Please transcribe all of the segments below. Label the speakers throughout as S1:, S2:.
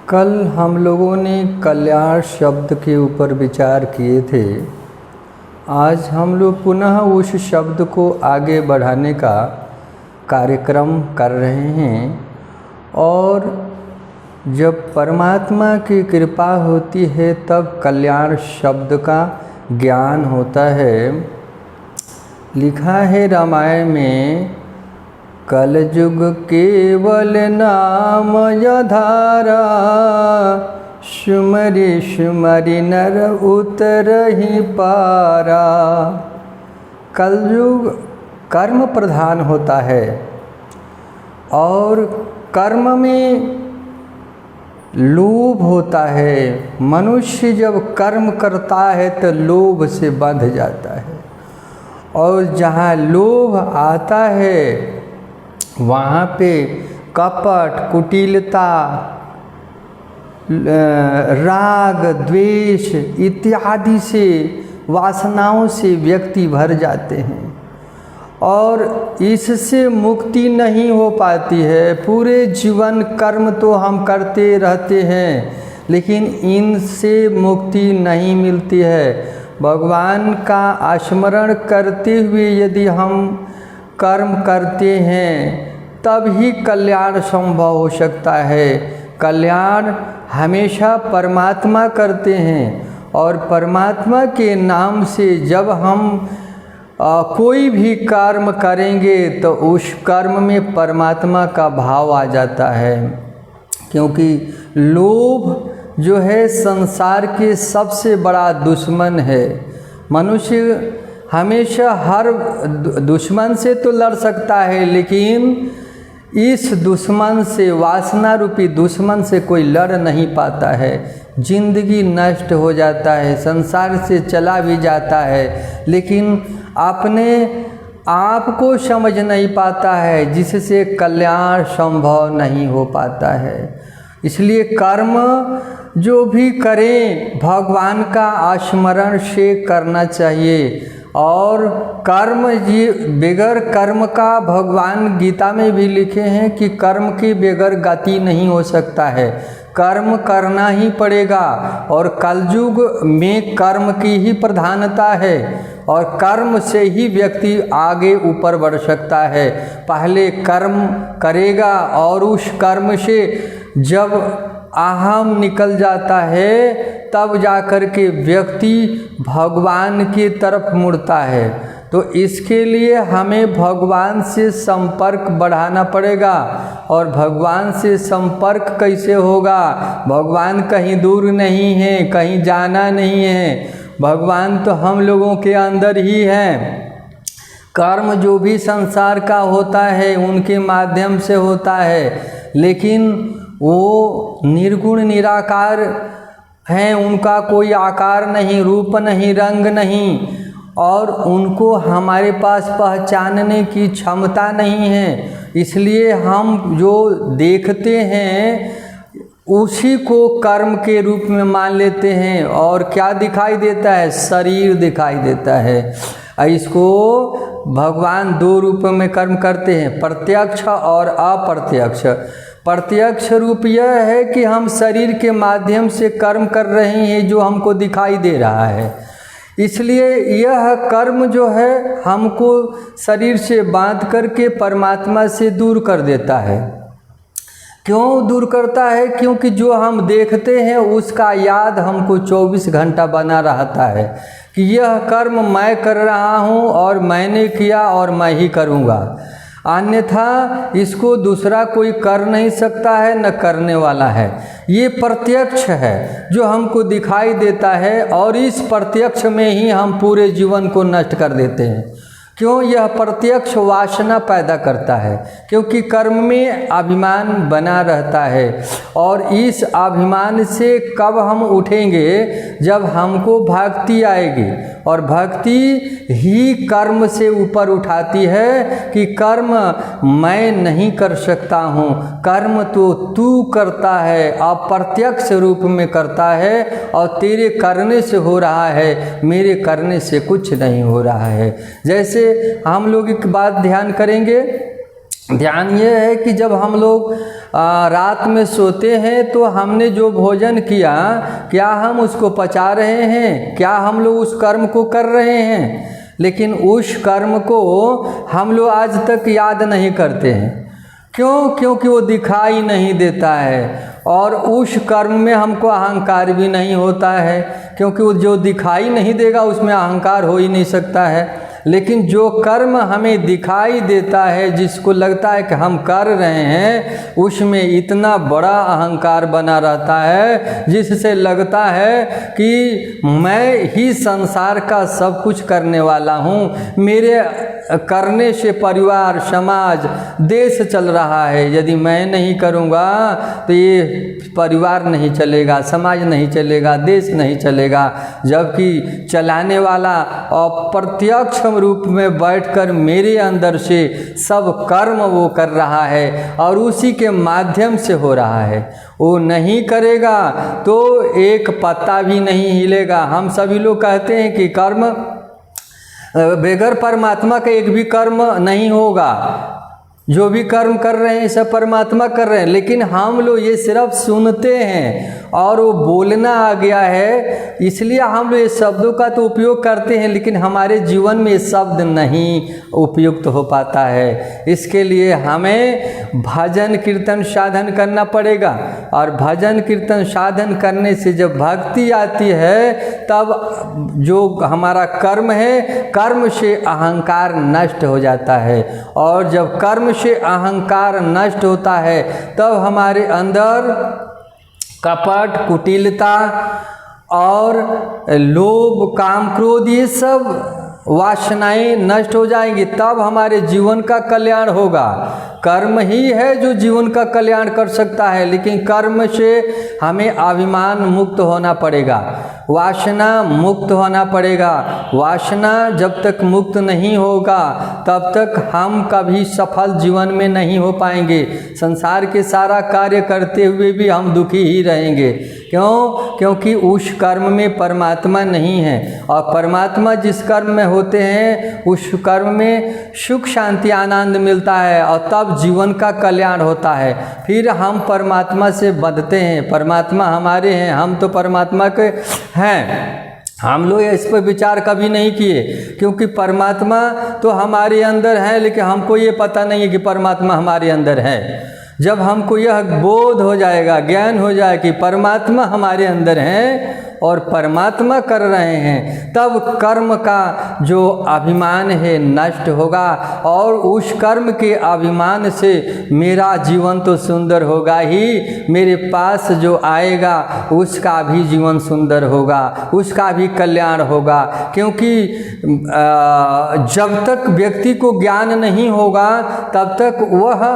S1: कल हम लोगों ने कल्याण शब्द के ऊपर विचार किए थे। आज हम लोग पुनः उस शब्द को आगे बढ़ाने का कार्यक्रम कर रहे हैं और जब परमात्मा की कृपा होती है तब कल्याण शब्द का ज्ञान होता है। लिखा है रामायण में, कलयुग केवल नाम यधारा, सुमरि सुमरि नर उतरहि पारा। कलयुग कर्म प्रधान होता है और कर्म में लोभ होता है। मनुष्य जब कर्म करता है तो लोभ से बंध जाता है और जहाँ लोभ आता है वहाँ पे कपट, कुटिलता, राग, द्वेष इत्यादि से वासनाओं से व्यक्ति भर जाते हैं और इससे मुक्ति नहीं हो पाती है। पूरे जीवन कर्म तो हम करते रहते हैं लेकिन इनसे मुक्ति नहीं मिलती है। भगवान का स्मरण करते हुए यदि हम कर्म करते हैं तब ही कल्याण संभव हो सकता है। कल्याण हमेशा परमात्मा करते हैं और परमात्मा के नाम से जब हम कोई भी कर्म करेंगे तो उस कर्म में परमात्मा का भाव आ जाता है। क्योंकि लोभ जो है संसार के सबसे बड़ा दुश्मन है। मनुष्य हमेशा हर दुश्मन से तो लड़ सकता है लेकिन इस दुश्मन से, वासना रूपी दुश्मन से कोई लड़ नहीं पाता है। जिंदगी नष्ट हो जाता है, संसार से चला भी जाता है लेकिन अपने आप को समझ नहीं पाता है जिससे कल्याण संभव नहीं हो पाता है। इसलिए कर्म जो भी करें भगवान का स्मरण से करना चाहिए और कर्म बगैर कर्म का भगवान गीता में भी लिखे हैं कि कर्म के बगैर गति नहीं हो सकता है। कर्म करना ही पड़ेगा और कलयुग में कर्म की ही प्रधानता है और कर्म से ही व्यक्ति आगे ऊपर बढ़ सकता है। पहले कर्म करेगा और उस कर्म से जब अहम निकल जाता है तब जाकर के व्यक्ति भगवान की तरफ मुड़ता है। तो इसके लिए हमें भगवान से संपर्क बढ़ाना पड़ेगा और भगवान से संपर्क कैसे होगा? भगवान कहीं दूर नहीं है, कहीं जाना नहीं है, भगवान तो हम लोगों के अंदर ही हैं। कर्म जो भी संसार का होता है उनके माध्यम से होता है लेकिन वो निर्गुण निराकार हैं, उनका कोई आकार नहीं, रूप नहीं, रंग नहीं और उनको हमारे पास पहचानने की क्षमता नहीं है। इसलिए हम जो देखते हैं उसी को कर्म के रूप में मान लेते हैं और क्या दिखाई देता है? शरीर दिखाई देता है। इसको भगवान दो रूप में कर्म करते हैं, प्रत्यक्ष और अप्रत्यक्ष। प्रत्यक्ष रूप यह है कि हम शरीर के माध्यम से कर्म कर रहे हैं जो हमको दिखाई दे रहा है। इसलिए यह कर्म जो है हमको शरीर से बांध करके परमात्मा से दूर कर देता है। क्यों दूर करता है? क्योंकि जो हम देखते हैं उसका याद हमको 24 घंटा बना रहता है कि यह कर्म मैं कर रहा हूँ और मैंने किया और मैं ही करूँगा, अन्यथा इसको दूसरा कोई कर नहीं सकता है, न करने वाला है। ये प्रत्यक्ष है जो हमको दिखाई देता है और इस प्रत्यक्ष में ही हम पूरे जीवन को नष्ट कर देते हैं। क्यों? यह प्रत्यक्ष वासना पैदा करता है क्योंकि कर्म में अभिमान बना रहता है और इस अभिमान से कब हम उठेंगे? जब हमको भक्ति आएगी और भक्ति ही कर्म से ऊपर उठाती है कि कर्म मैं नहीं कर सकता हूँ, कर्म तो तू करता है, अप्रत्यक्ष रूप में करता है और तेरे करने से हो रहा है, मेरे करने से कुछ नहीं हो रहा है। जैसे हम लोग एक बात ध्यान करेंगे ध्यान ये है कि जब हम लोग रात में सोते हैं तो हमने जो भोजन किया, क्या हम उसको पचा रहे हैं, क्या हम लोग उस कर्म को कर रहे हैं। लेकिन उस कर्म को हम लोग आज तक याद नहीं करते हैं। क्यों? क्योंकि वो दिखाई नहीं देता है, और उस कर्म में हमको अहंकार भी नहीं होता है, क्योंकि वो जो दिखाई नहीं देगा उसमें अहंकार हो ही नहीं सकता है। लेकिन जो कर्म हमें दिखाई देता है, जिसको लगता है कि हम कर रहे हैं, उसमें इतना बड़ा अहंकार बना रहता है, जिससे लगता है कि मैं ही संसार का सब कुछ करने वाला हूँ, मेरे करने से परिवार, समाज, देश चल रहा है। यदि मैं नहीं करूँगा तो ये परिवार नहीं चलेगा, समाज नहीं चलेगा, देश नहीं चलेगा। जबकि चलाने वाला अप्रत्यक्ष रूप में बैठकर मेरे अंदर से सब कर्म वो कर रहा है, और उसी के माध्यम से हो रहा है। वो नहीं करेगा तो एक पत्ता भी नहीं हिलेगा। हम सभी लोग कहते हैं कि कर्म बगैर परमात्मा का एक भी कर्म नहीं होगा। जो भी कर्म कर रहे हैं सब परमात्मा कर रहे हैं, लेकिन हम लोग ये सिर्फ सुनते हैं और वो बोलना आ गया है, इसलिए हम लोग ये शब्दों का तो उपयोग करते हैं, लेकिन हमारे जीवन में ये शब्द नहीं उपयुक्त हो पाता है। इसके लिए हमें भजन कीर्तन साधन करना पड़ेगा, और भजन कीर्तन साधन करने से जब भक्ति आती है, तब जो हमारा कर्म है, कर्म से अहंकार नष्ट हो जाता है। और जब कर्म से अहंकार नष्ट होता है, तब हमारे अंदर कपट, कुटिलता और लोभ, काम, क्रोध, ये सब वासनाएं नष्ट हो जाएंगी। तब हमारे जीवन का कल्याण होगा। कर्म ही है जो जीवन का कल्याण कर सकता है, लेकिन कर्म से हमें अभिमान मुक्त होना पड़ेगा, वासना मुक्त होना पड़ेगा। वासना जब तक मुक्त नहीं होगा, तब तक हम कभी सफल जीवन में नहीं हो पाएंगे। संसार के सारा कार्य करते हुए भी हम दुखी ही रहेंगे। क्यों? क्योंकि उस कर्म में परमात्मा नहीं है, और परमात्मा जिस कर्म में होते हैं, उस कर्म में सुख, शांति, आनंद मिलता है, और तब जीवन का कल्याण होता है। फिर हम परमात्मा से बंधते हैं। परमात्मा हमारे हैं, हम तो परमात्मा के हैं। हम लोग इस पर विचार कभी नहीं किए, क्योंकि परमात्मा तो हमारे अंदर है, लेकिन हमको ये पता नहीं है कि परमात्मा हमारे अंदर है। जब हमको यह बोध हो जाएगा, ज्ञान हो जाए कि परमात्मा हमारे अंदर है और परमात्मा कर रहे हैं, तब कर्म का जो अभिमान है नष्ट होगा, और उस कर्म के अभिमान से मेरा जीवन तो सुंदर होगा ही, मेरे पास जो आएगा उसका भी जीवन सुंदर होगा, उसका भी कल्याण होगा। क्योंकि जब तक व्यक्ति को ज्ञान नहीं होगा, तब तक वह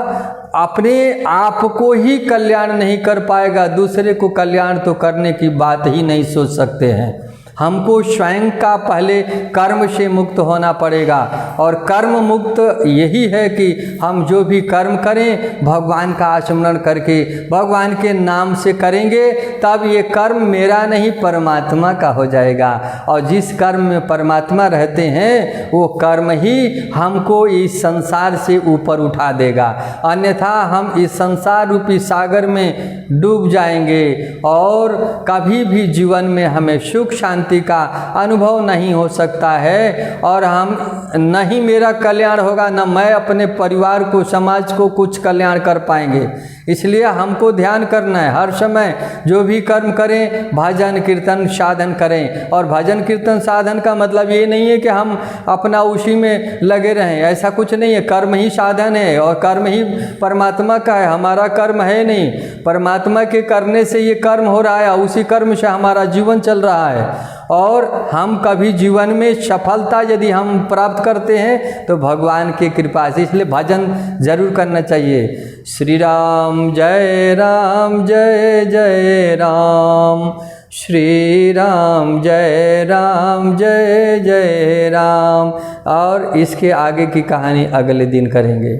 S1: अपने आप को ही कल्याण नहीं कर पाएगा, दूसरे को कल्याण तो करने की बात ही नहीं सोच सकते हैं। हमको स्वयं का पहले कर्म से मुक्त होना पड़ेगा, और कर्म मुक्त यही है कि हम जो भी कर्म करें भगवान का स्मरण करके, भगवान के नाम से करेंगे, तब ये कर्म मेरा नहीं परमात्मा का हो जाएगा। और जिस कर्म में परमात्मा रहते हैं, वो कर्म ही हमको इस संसार से ऊपर उठा देगा। अन्यथा हम इस संसार रूपी सागर में डूब जाएंगे, और कभी भी जीवन में हमें सुख शांति का अनुभव नहीं हो सकता है। और हम नहीं मेरा कल्याण होगा, न मैं अपने परिवार को, समाज को कुछ कल्याण कर पाएंगे। इसलिए हमको ध्यान करना है, हर समय जो भी कर्म करें भजन कीर्तन साधन करें। और भजन कीर्तन साधन का मतलब ये नहीं है कि हम अपना उसी में लगे रहें, ऐसा कुछ नहीं है। कर्म ही साधन है, और कर्म ही परमात्मा का है, हमारा कर्म है नहीं। परमात्मा के करने से ये कर्म हो रहा है, उसी कर्म से हमारा जीवन चल रहा है। और हम कभी जीवन में सफलता यदि हम प्राप्त करते हैं तो भगवान की कृपा से, इसलिए भजन जरूर करना चाहिए। श्री राम जय राम जय जय राम, श्री राम जय राम जय जय राम। और इसके आगे की कहानी अगले दिन करेंगे।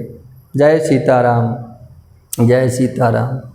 S1: जय सीताराम, जय सीताराम।